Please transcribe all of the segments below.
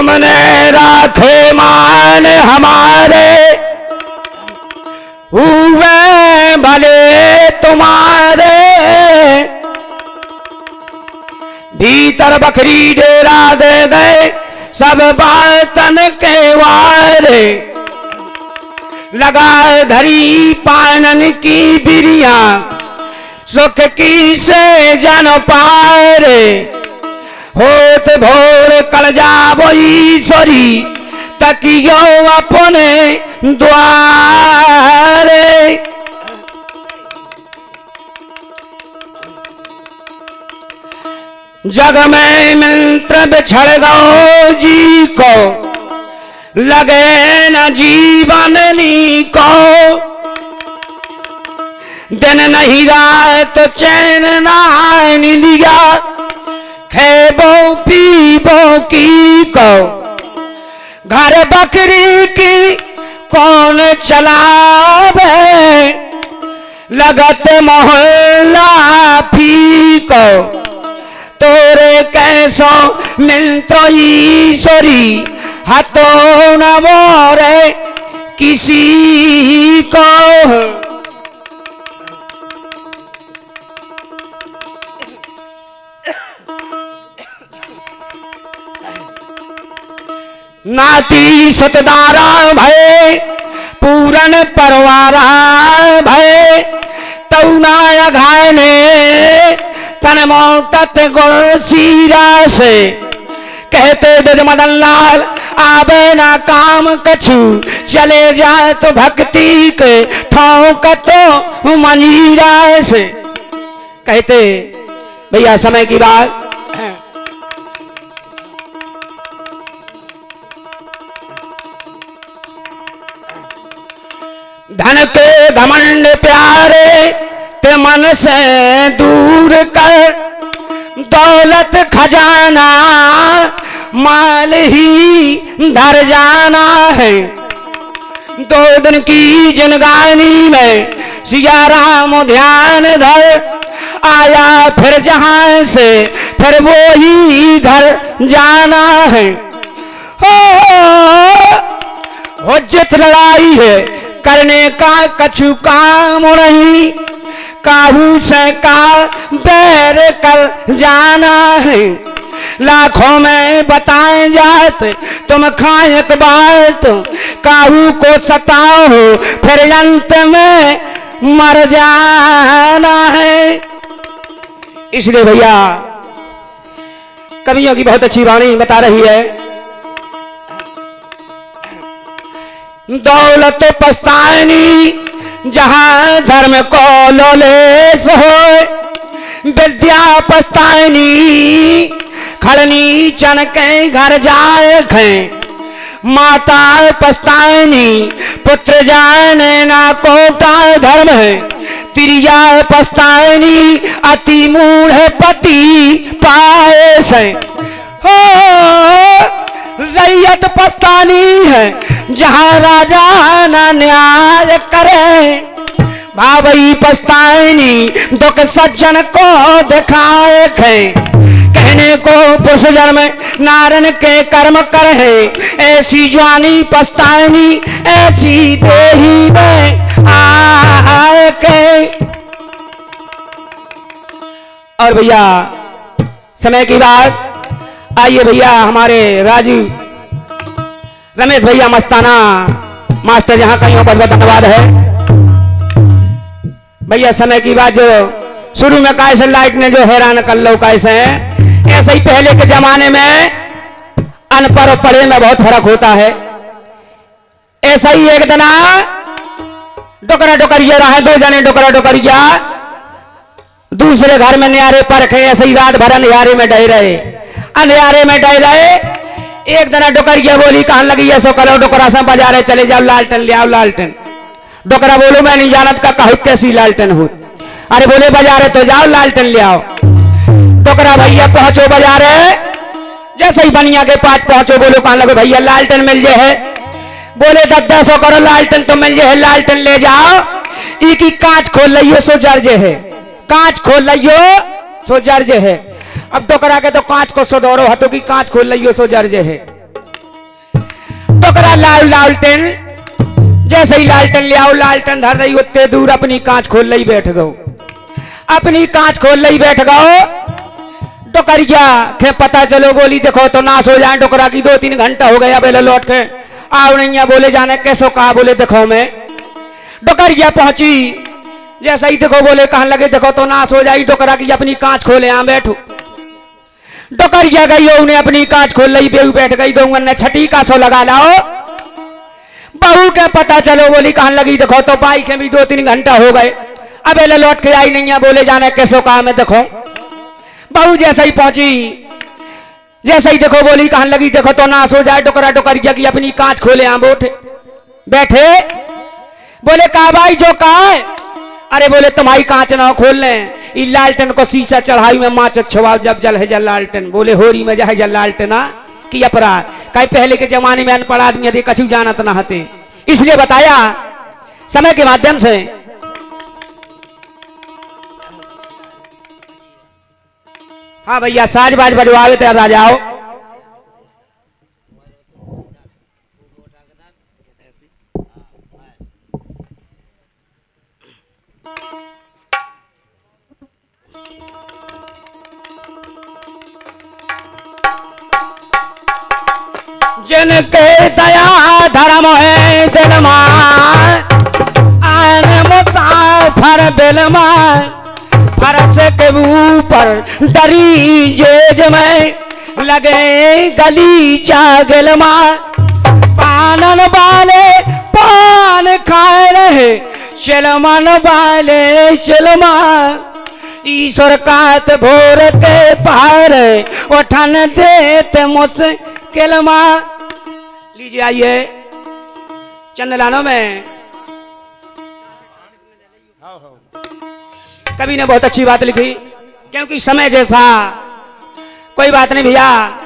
तुमने राखे मान हमारे, हुए भले तुम्हारे। भीतर बकरी डेरा दे दे सब बातन के वारे, लगा धरी पानन की बिरिया, सुख की से जन पारे। होत भोर कल जाबो ईश्वरी, तकियो अपने द्वारे। जग में मंत्र बिछड़ गो जी को, लगे न जीवन नी को। दिन नहीं रात चैन ना निंदिया, खेबो पीबो की को। घर बकरी की कौन चलावे, लगत मोहल्ला फीको। तोरे कैसो मिलतो ईश्वरी, हतो न मोरे किसी को। नाती सतदारा भय, पूरन परवारा भय। तौना घायने तन मोटत गुण सीरा से, कहते ब्रज मदन लाल आवे ना काम कछु। चले जाए तो भक्ति के ठोंकतो मंजीरा से। कहते भैया समय की बात, धन के घमंड प्यारे ते मन से दूर कर। दौलत खजाना माल ही धर जाना है। 2 दिन की जिंदगानी में सिया राम ध्यान धर। आया फिर जहां से फिर वो ही घर जाना है। हो जित लड़ाई है करने का कछु काम नहीं। काबू से का बैर कर जाना है। लाखों में बताए जाते तुम खायक बात। काबू को सताओ फिर अंत में मर जाना है। इसलिए भैया कवियों की बहुत अच्छी वाणी बता रही है। दौलत पछतानी जहां धर्म को लोलेस हो। विद्या पछतानी खड़नी चन के घर जाए खे। माता पछतानी पुत्र जाने ना कोटा धर्म है। तिरिया पछतानी अति मूढ़ पति पाए से। हो रैयत पछतानी है जहां राजा ना न्याय करे। भावई पछतानी दुख सज्जन को दिखाए खे। कहने को पुरुष जन्म नारन के कर्म कर है। ऐसी जवानी पछतानी ऐसी देही में आए के। और भैया समय की बात, आइए भैया हमारे राजीव रमेश भैया मस्ताना मास्टर जहां कहीं हो, बहुत बहुत धन्यवाद है भैया। समय की बात जो शुरू में कैसे लाइट ने जो हैरान कर लो कैसे है, ऐसे ही पहले के जमाने में अनपढ़ और पढ़े में बहुत फर्क होता है। ऐसा ही एक दिन डोकरा डोकरिया रहा। 2 जने डोकरा डोकरिया दूसरे घर में न्यारे पर रखे। ऐसे ही रात भर अंधियारे में डे रहे। अंधियारे में डे रहे। एक दिन डोकरिया बोली कहने लगी ऐसो करो डोकरा से बाजारे चले जाओ लालटेन ले आओ लालटेन। डोकरा बोलो मैं नहीं जानत का कहूँ कैसी लालटेन हो। अरे बोले बाजारे तो जाओ लालटेन ले आओ। डोकरा भैया पहुंचो बाजारे। जैसे ही बनिया के पास पहुंचो बोलो कहने लगे भैया लालटेन मिल जाए है। बोले 10-10 करो लालटेन तो मिल जाए। लालटेन ले जाओ। एक ही कांच खोल लियो सो जर्जे है। कांच खोल लियो सो जर्जे है। अब डोकरा के तो कांच को सोडोरो हटो की कांच खोल लियो सो जर्जे है। डोकरा लालटेन जैसे ही लालटेन ले आओ, लालटेन धर रही उतने दूर अपनी कांच खोल लई बैठ गो, अपनी कांच खोल लई बैठ गो। डोकरिया के पता चलो बोली देखो तो नाश हो जाए, डोकरा की 2-3 घंटा हो गया बेले लौट के आओ नहीं बोले जाने कैसो कहा, बोले देखो मैं डोकरिया पहुंची जैसा ही देखो बोले कहने लगे देखो तो नाश हो जाए, डोकरा की अपनी कांच खोले यहाँ बैठो। डोकरिया गई उन्हें अपनी कांच खोल ली, बेहू बैठ गई, दो ने छठी का सो लगा लाओ। बहू के पता चलो बोली कहने लगी देखो तो बाइक के भी 2-3 घंटा हो गए, अब एले लौट के आई नहीं है, बोले जाने कैसो कहा मैं देखो। बहू जैसे ही पहुंची जैसे ही देखो बोली कहने लगी देखो तो नाश हो जाए, डोकरा डोकरिया की अपनी कांच खोले यहाँ बैठे। बोले कहा भाई जो कहा है, अरे बोले तुम्हारी कांच ना खोल लें, लालटेन को शीशा चढ़ाई में माच छुआ जब जल है जल लालटेन, बोले होरी में जाए जल लालटेना की अपराध कहीं पहले के जमाने में अनपढ़ आदमी यदि कछु जानत ना हते, इसलिए बताया समय के माध्यम से। हाँ भैया साज बाज बजवावे तैयार आ जाओ। जिनके दया धर्म है दिल में, आन मुसाफर बिल में, फरस के ऊपर डरी जेज में, लगे गली चागल में, पानन वाले पान खाए रहे, चिलमन वाले चिलमा, ईश्वर कात भोर के पार उठन देते मुश्किल में। लीजिए आइए चंदलानों में कवि ने बहुत अच्छी बात लिखी, क्योंकि समय जैसा कोई बात नहीं भैया।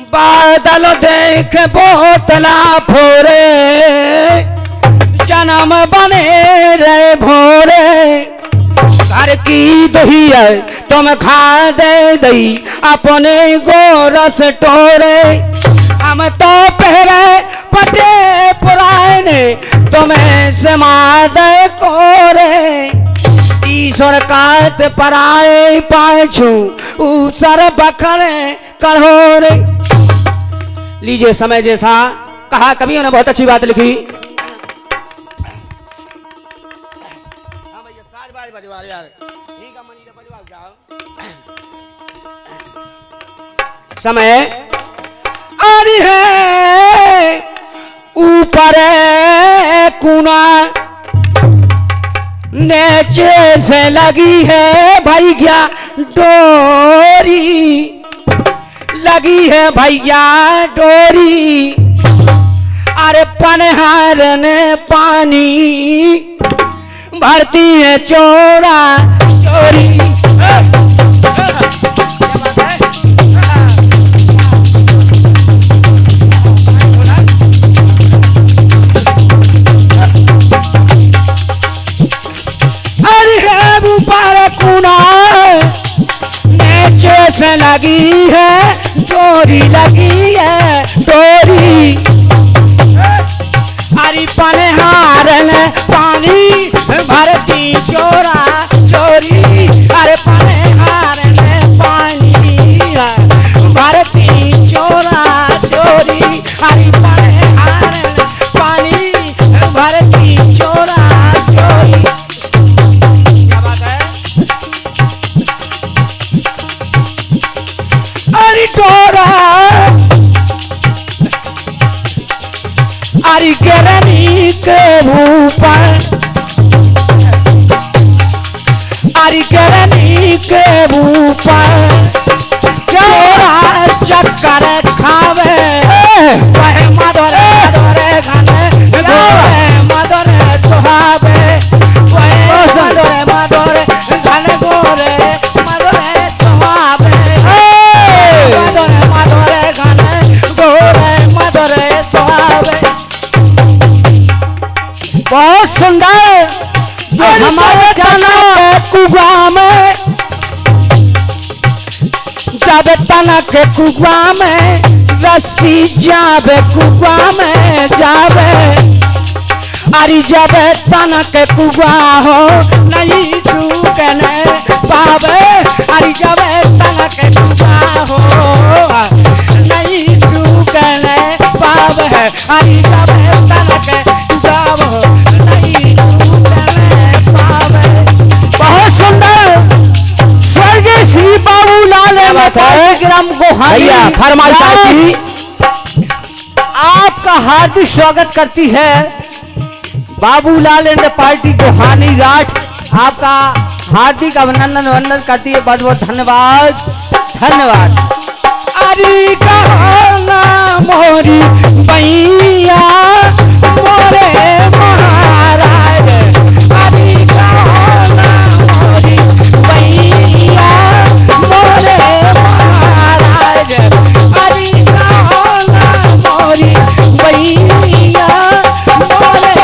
बादल देख बोतला फोरे, जन्म बने रे भोरे, घर की दही है तुम खा दे दई अपने गोरस टोरे, हम तो पहरे पटे पुराने तुम्हें समा दे कोरे, ईश्वर कात पराए पाछू ऊसर बखरे कढ़ोरे। लीजिए समय जैसा कहा कवियों ने बहुत अच्छी बात लिखी। समय अरे है ऊपर कुना नीचे से लगी है भैया डोरी, लगी है भैया डोरी, अरे पनहार ने पानी भरती है चोरा चोरी। अरे है ऊपर कुना नीचे से लगी है डोरी, लगी है डोरी, अरे पनहार ने पानी भरती चोरा चोरी, अरे पनहार ने पानी भरती चोरा चोरी, अरे पनहार ने पानी भरती चोरा चोरी। क्या बात है? अरे टोरा अरे गिरनी के ऊपर, अरे गिरनी के ऊपर चोरा चक्कर खावे, वह मधुर मधुर गाने गावे, मधुर सुहावे, वह मधुर मधुर गाने गोरे मधुर सुहावे। कुआ में, जब तनक कुआ में रस्सी जावे कुआ में जावे, अरे जब तनक कुआ हो नहीं चूकने पावे, अरे जब तनक कुआ हो नहीं चूकने पावे, अरे जब तनक कुआ हो नहीं चूकने पावे। बहुत सुंदर स्वर्गीय श्री बाबूलाल ग्राम गोहानी फरमाइश आपका हार्दिक स्वागत करती है। बाबूलाल एंड पार्टी गोहानी राठ आपका हार्दिक अभिनंदन वंदन करती है। बहुत बहुत धन्यवाद धन्यवाद। अरे कहना मोरी भैया मोरे महाराज, अरे कहना मोरी भैया मोरे महाराज, अरे कहना मोरी भैया मोरे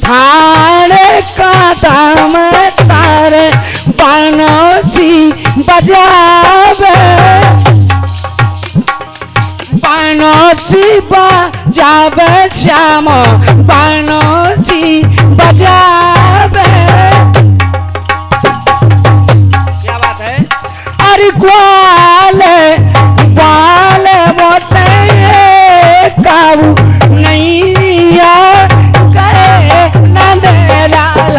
थाने का दाम तारे बानोसी बजावे, बानोसी बजावे श्याम बानोसी बजावे। क्या बात है? अरे ग्वाले ग्वाले बोते काबू नहीं आ नंदलाल,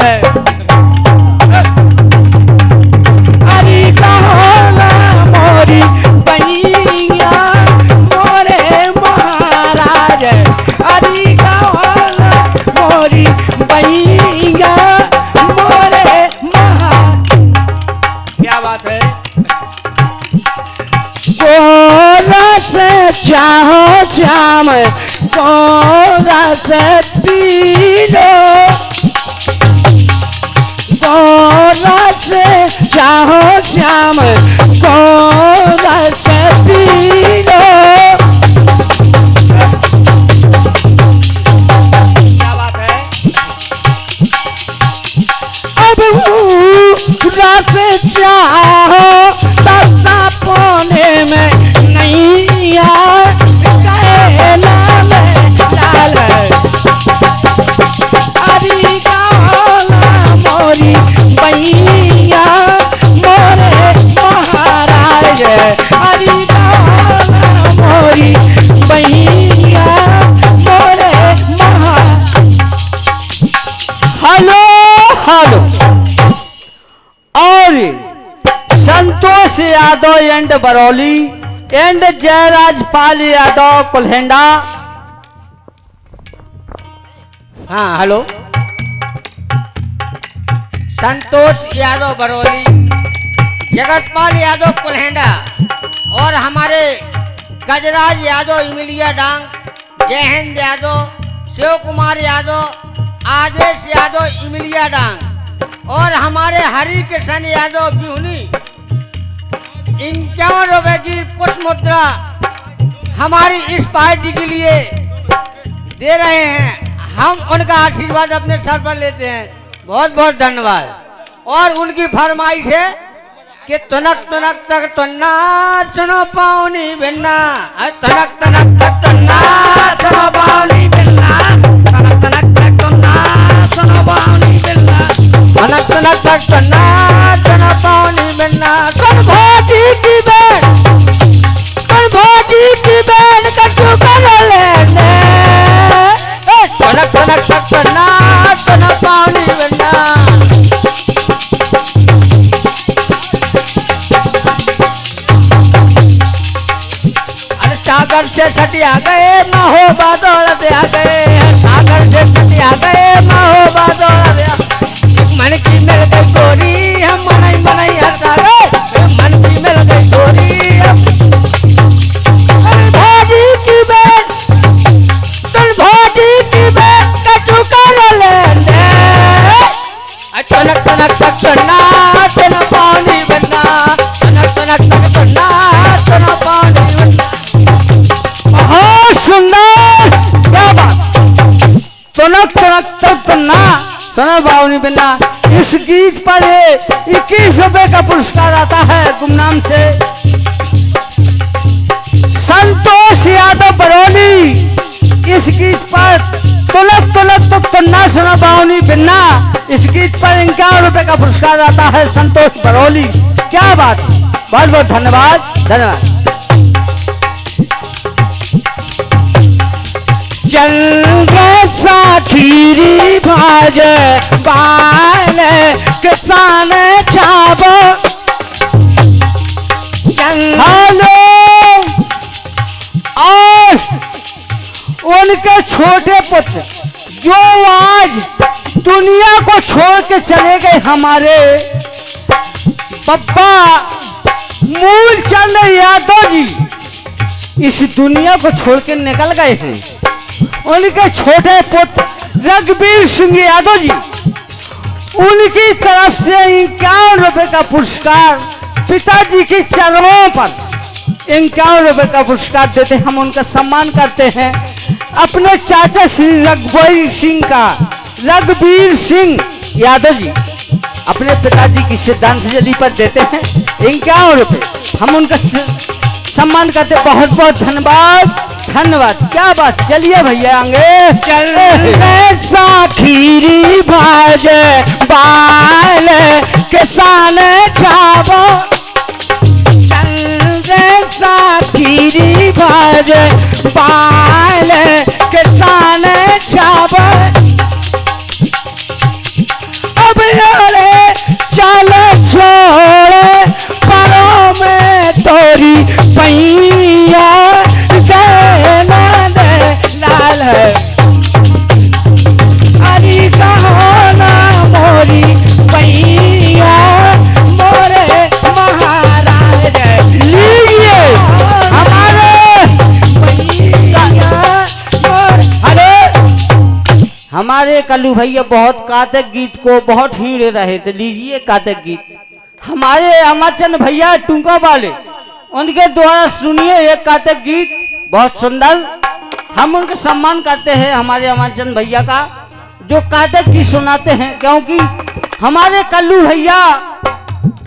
अरे कहना मोरी भैया मोरे महाराज, अरे कहना मोरी भैया मोरे महाराज। क्या बात है? गोरा से चाहो श्याम गोरा से पी लो, गोरा से चाहो श्याम गोरा से पी लो। क्या बात है? अब रस चाहो दशा पौने में नहीं आ लाल लाल, अरे कहना मोरी भैया मोरे महाराज, अरे कहना मोरी भैया मोरे महाराज। Hello hello. और संतोष यादव एंड बरौली एंड जयराज पाल यादव कुलहेंडा। हाँ हेलो। संतोष यादव बरौली, जगतपाल यादव कुलहेंडा और हमारे गजराज यादव इमिलिया डांग, जयहिंद यादव, शिव कुमार यादव, आदेश यादव इमिलिया डांग और हमारे हरि कृष्ण यादव बिहुनी 51 रुपए की पुष्प मुद्रा हमारी इस पार्टी के लिए दे रहे हैं। हम उनका आशीर्वाद अपने सर पर लेते हैं। बहुत बहुत धन्यवाद। और उनकी फरमाइश है कि तुनक तुनक तक तुन्ना सुनो पाऊनी बिन्ना, तुनक तुनक तक तुन्ना सुनो पाऊनी बिन्ना, तुनक तुनक तक तुन्ना सुनो पाऊनी बिन्ना, तुनक तुनक तक तुन्ना सुनो पाऊनी बिन्ना। सुन भोजी की बैन, सुन भोजी की बैन कछु कर लेने, तुनक तुनक तक तुन्ना सुनो पाऊनी बिन्ना। सागर से सटिया गए महो बादल आ गए, सागर से सटिया गए महो बादल मन की मिल गई गोरी, हम मनई मनई हटा गए मन की मिल गई गोरी। भाजी की बेट तुम भाजी की बेट कछु कर लेने, तनक तनक तक तना तना पानी बनना, तनक तनक तक तना तना पानी बनना। तक ना सुना बावनी बिना। इस गीत पर 21 रुपए का पुरस्कार आता है गुमनाम से संतोष यादव बरौली। इस गीत पर तुलक तो ना सुना बावनी बिना। इस गीत पर 51 रुपए का पुरस्कार आता है संतोष बरौली। क्या बात, बहुत बहुत धन्यवाद धन्यवाद। चल साखीरी भाज बाल किसान छाबो। हेलो, और उनके छोटे पुत्र जो आज दुनिया को छोड़ के चले गए, हमारे पप्पा मूलचंद यादव जी इस दुनिया को छोड़ के निकल गए हैं। उनके छोटे पुत्र रघुवीर सिंह यादव जी, उनकी तरफ से 51 रुपए का पुरस्कार पिताजी के चरणों पर 51 रुपए का पुरस्कार देते, हम उनका सम्मान करते हैं। अपने चाचा श्री रघुवीर सिंह यादव जी अपने पिताजी की श्रद्धांजलि पर देते हैं 51 रुपए, हम उनका सम्मान करते। बहुत बहुत धन्यवाद धन्यवाद। क्या बात, चलिए भैया आगे। चल साखीरी भाज बाल किसान छाबो। चल साखीरी भाज बाल किसान छाबो। अब यारे चल छोड़ परों में तोरी पैया लाल है। अरे कहो ना मोरी पैया मोरे महाराज। लीजिए हमारे हमारे कल्लू भैया बहुत कातक गीत को बहुत हीड़ रहे थे। लीजिए कातक गीत हमारे अमरचंद भैया टुंका वाले, उनके द्वारा सुनिए एक कातक गीत बहुत सुंदर। हम उनका सम्मान करते हैं हमारे अमरचंद भैया का, जो कातक गीत सुनाते हैं, क्योंकि हमारे कल्लू भैया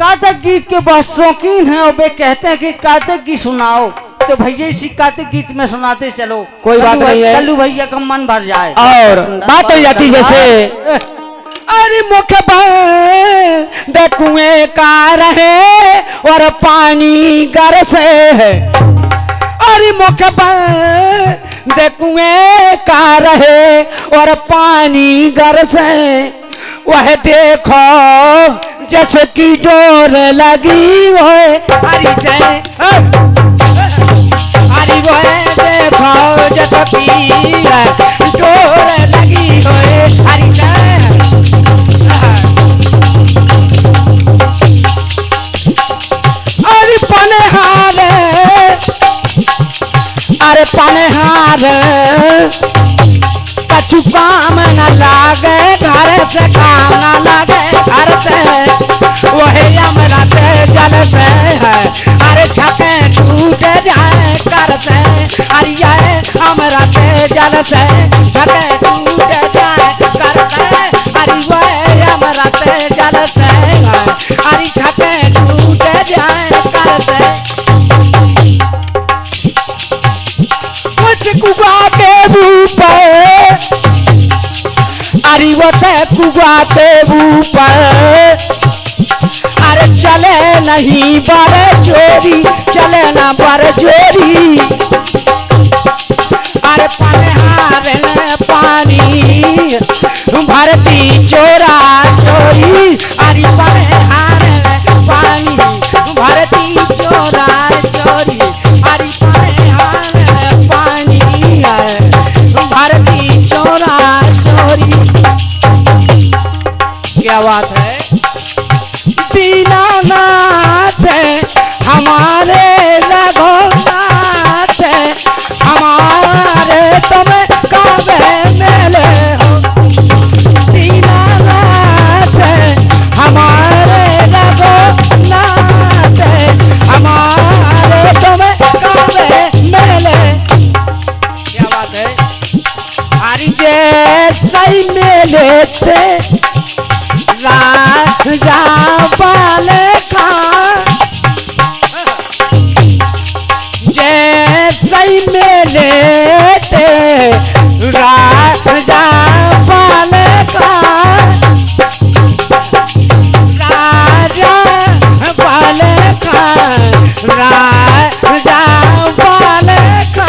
कातक गीत के बहुत शौकीन हैं और वे कहते हैं कि कातक गीत सुनाओ, तो भैया इसी कातक गीत में सुनाते चलो। कोई बात नहीं है, कल्लू भैया का मन भर जाए। और बात हो जाती जैसे अरे मुख बंद कुएं का रहे और पानी गर से है। अरे मुख बंद कुएं का रहे और पानी गर से। वह देखो जैसे की डोर लगी हो हरी से। अरे वह देखो जैसे की डोर लगी हो हरी से। अरे पनहार अरे पनहार कछु काम न लागे घर से, काम न लागे घर से। वही अमृत जल से है अरे छके छूट जाए कर से। अरे ये अमृत जल से छके छूट जाए कर से। अरे वही अमृत जल से है अरे छके छूट जाए कर से। कुआ के ऊपर अरे वो कुआ के ऊपर अरे चले नहीं बर चोरी, चले ना बर चोरी। अरे पनहार ने पानी भरती चोरा चोरी। अरे पनहार ने पानी भरती चोरा चोरी। अरे पनहार ने पानी भरती चोरा चोरी। क्या बात है, दीनानाथ हमारे रघुनाथ हमारे तुम काबे मेले हो। दीनानाथ हमारे रघुनाथ हमारे तुम काबे मेले। क्या बात है, हरि जय सही में में लेते राजा वाले का जैसे में लेते राजा वाले का राजा वाले का राजा वाले का।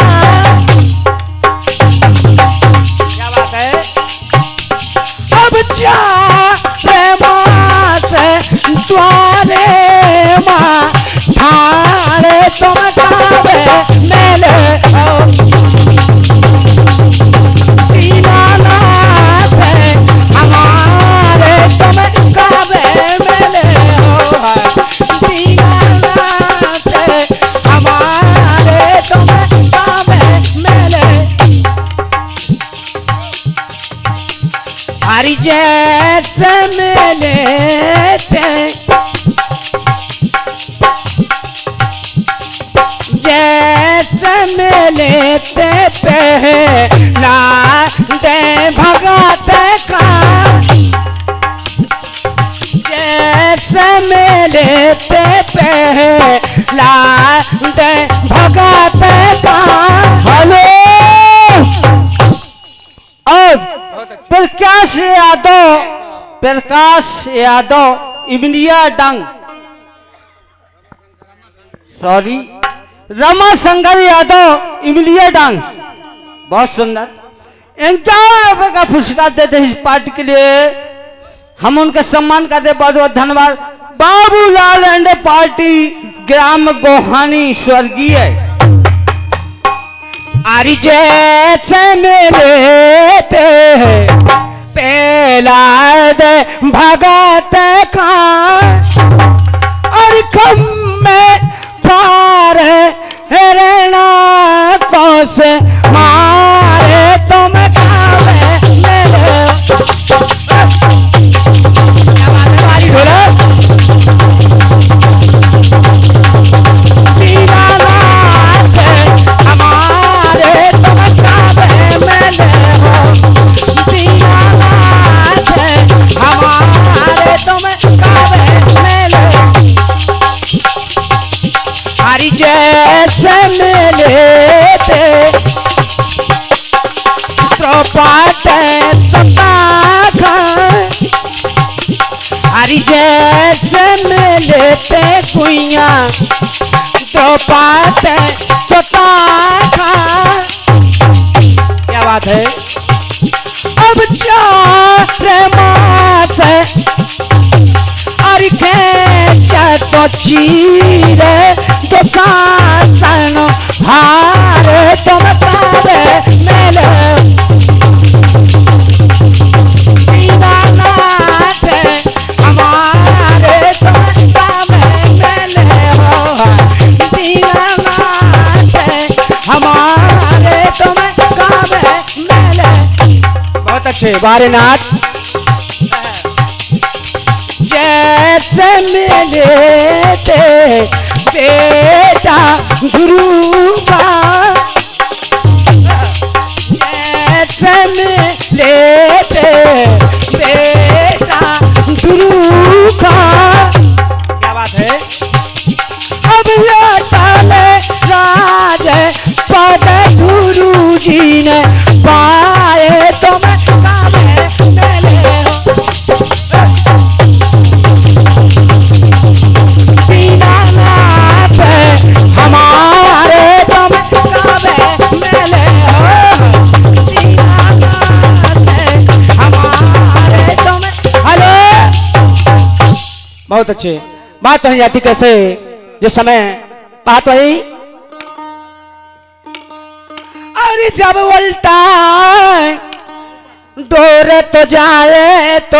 क्या बात है? अब चारे माँ से द्वारे माँ ठाणे तुम कावे मेले दीनानाथ हमारे तुम कावे मेले दीनानाथ हमारे तुम कावे मेले। हरि जैसे मेले जैसे मिलते पहला दे भगत का जैसे मिलते पहला दे भगत का। हेलो और प्रकाश यादव इमलिया डंग सॉरी रमा शंकर यादव इमलिया डांग बहुत सुंदर 51 रुपए का पुरस्कार देते हैं इस पार्टी के लिए। हम उनका सम्मान करते बहुत बहुत धन्यवाद। बाबूलाल एंड पार्टी ग्राम गोहानी स्वर्गीय। आरी जैसे मिलते पहला दे भगत का और खम में पार हेरणा कोस मारे तुम कावे मेले। दीनानाथ हमारे तुम कावे मेले दीनानाथ हमारे तुम कावे मेले। हरि जैसे मिलते द्रौपद सता हरि जैसे मिलते कुइया द्रौपद सता। क्या बात है? अब चारे मास और खेचा तो चीरे तो शासन हारे तुम कावे मेले दीनानाथ हमारे तुम कावे मेले हो दीनानाथ हमारे तुम कावे मेले। बहुत अच्छे बारेनाथ। जैसे मिलते बेटा गुरु का जैसे मिलते बेटा गुरु का। क्या बात है? अब लौटाले राज पद गुरु जी ने पाए तुम कावे मेले दीनानाथ हमारे तुम कावे मेले दीनानाथ हमारे तुम। हेलो बहुत अच्छे बात है जाती कैसे जिस समय बात हुई अरे जब उल्टा डोर तो जाए तो